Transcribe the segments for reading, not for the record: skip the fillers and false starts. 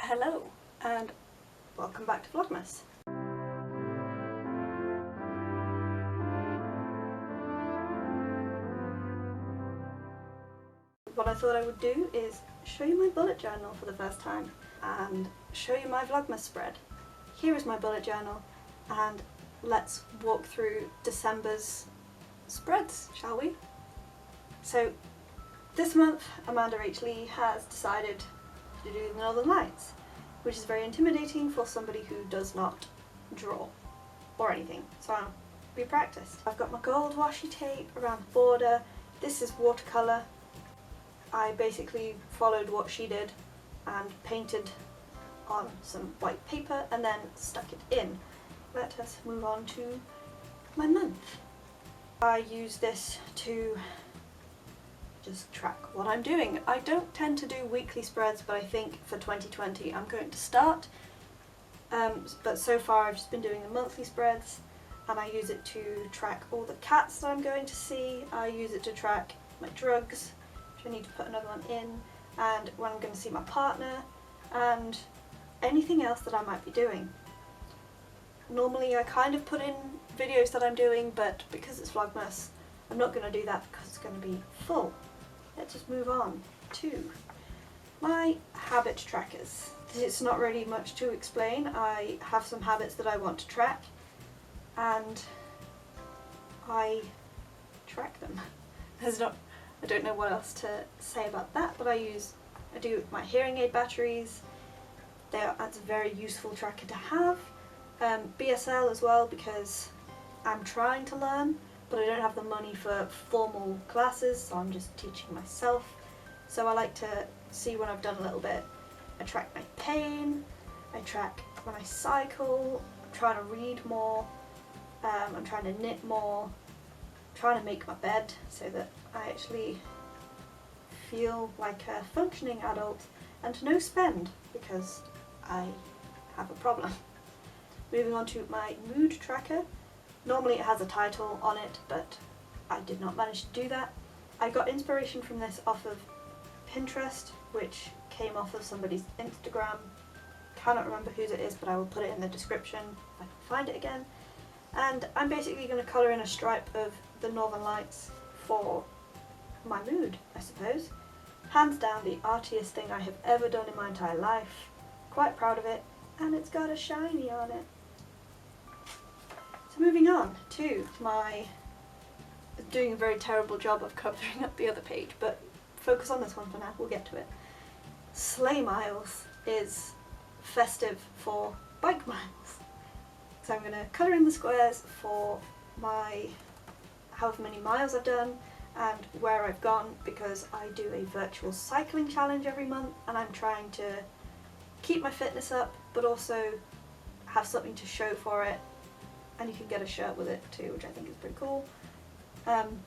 Hello and welcome back to Vlogmas. What I thought I would do is show you my bullet journal for the first time and show you my Vlogmas spread. Here is my bullet journal and let's walk through December's spreads, shall we? So this month Amanda H. Lee has decided to do the Northern Lights, which is very intimidating for somebody who does not draw or anything, so I'll be practiced. I've got my gold washi tape around the border. This is watercolour. I basically followed what she did and painted on some white paper and then stuck it in. Let us move on to my month. I use this to just track what I'm doing. I don't tend to do weekly spreads, but I think for 2020 I'm going to start. But so far I've just been doing the monthly spreads, and I use it to track all the cats that I'm going to see. I use it to track my drugs, which I need to put another one in, and when I'm going to see my partner, and anything else that I might be doing. Normally I kind of put in videos that I'm doing, but because it's Vlogmas, I'm not going to do that because it's going to be full. Let's just move on to my habit trackers. It's not really much to explain. I have some habits that I want to track and I track them. I don't know what else to say about that, but I do my hearing aid batteries. That's a very useful tracker to have. BSL as well, because I'm trying to learn, but I don't have the money for formal classes, so I'm just teaching myself. So I like to see when I've done a little bit. I track my pain, I track when I cycle, I'm trying to read more, I'm trying to knit more, I'm trying to make my bed so that I actually feel like a functioning adult, and no spend because I have a problem. Moving on to my mood tracker. Normally it has a title on it, but I did not manage to do that. I got inspiration from this off of Pinterest, which came off of somebody's Instagram. Cannot remember whose it is, but I will put it in the description if I can find it again. And I'm basically going to colour in a stripe of the Northern Lights for my mood, I suppose. Hands down the artiest thing I have ever done in my entire life. Quite proud of it, and it's got a shiny on it. So moving on to my, doing a very terrible job of covering up the other page, but focus on this one for now, we'll get to it. Sleigh miles is festive for bike miles. So I'm going to colour in the squares for my however many miles I've done and where I've gone, because I do a virtual cycling challenge every month and I'm trying to keep my fitness up but also have something to show for it. And you can get a shirt with it too, which I think is pretty cool.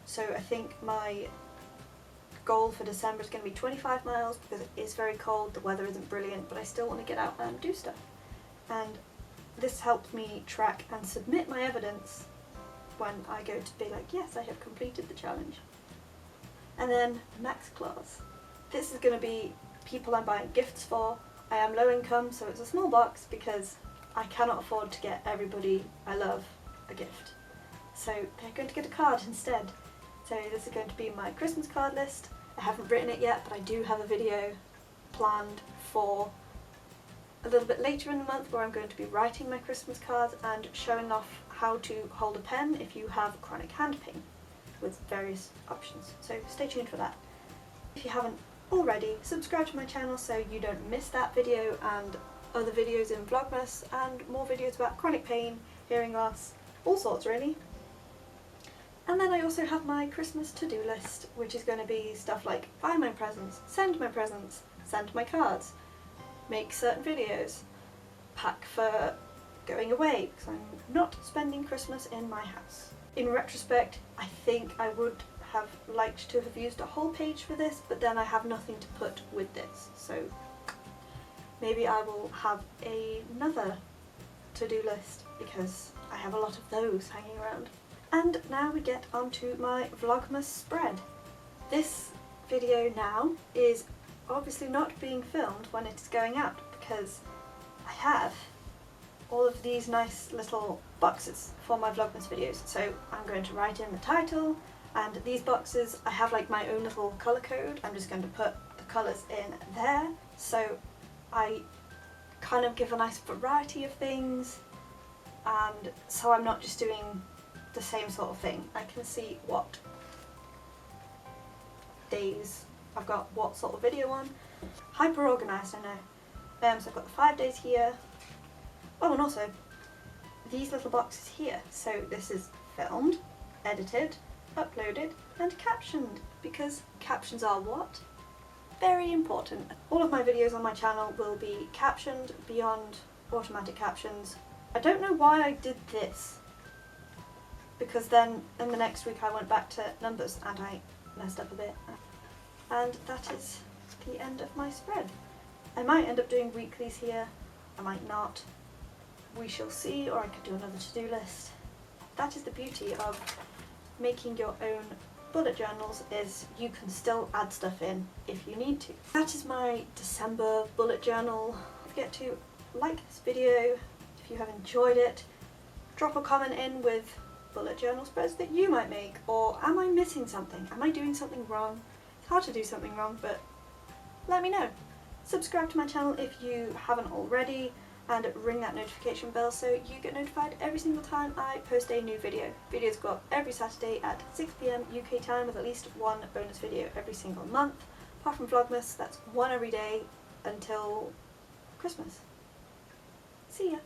So I think my goal for December is going to be 25 miles because it is very cold, the weather isn't brilliant, but I still want to get out and do stuff. And this helps me track and submit my evidence when I go to be like, yes, I have completed the challenge. And then Max Claus. This is going to be people I'm buying gifts for. I am low income, so it's a small box because I cannot afford to get everybody I love a gift. So they're going to get a card instead. So this is going to be my Christmas card list. I haven't written it yet, but I do have a video planned for a little bit later in the month where I'm going to be writing my Christmas cards and showing off how to hold a pen if you have chronic hand pain, with various options. So stay tuned for that. If you haven't already, subscribe to my channel so you don't miss that video and other videos in Vlogmas and more videos about chronic pain, hearing loss, all sorts really. And then I also have my Christmas to-do list, which is going to be stuff like buy my presents, send my cards, make certain videos, pack for going away because I'm not spending Christmas in my house. In retrospect, I think I would have liked to have used a whole page for this, but then I have nothing to put with this, so maybe I will have another to-do list because I have a lot of those hanging around. And now we get onto my Vlogmas spread. This video now is obviously not being filmed when it is going out because I have all of these nice little boxes for my Vlogmas videos. So I'm going to write in the title, and these boxes I have like my own little colour code. I'm just going to put the colours in there, so I kind of give a nice variety of things, and so I'm not just doing the same sort of thing. I can see what days I've got what sort of video on. Hyper organised, I know. So I've got the 5 days here. Oh, and also these little boxes here. So this is filmed, edited, uploaded and captioned, because captions are what? Very important. All of my videos on my channel will be captioned beyond automatic captions. I don't know why I did this, because then in the next week I went back to numbers and I messed up a bit. And that is the end of my spread. I might end up doing weeklies here, I might not. We shall see, or I could do another to-do list. That is the beauty of making your own bullet journals, is you can still add stuff in if you need to. That is my December bullet journal. Don't forget to like this video if you have enjoyed it. Drop a comment in with bullet journal spreads that you might make, or am I missing something? Am I doing something wrong? It's hard to do something wrong, but let me know. Subscribe to my channel if you haven't already, and ring that notification bell so you get notified every single time I post a new video. Videos go up every Saturday at 6 PM UK time, with at least one bonus video every single month. Apart from Vlogmas, that's one every day until Christmas. See ya!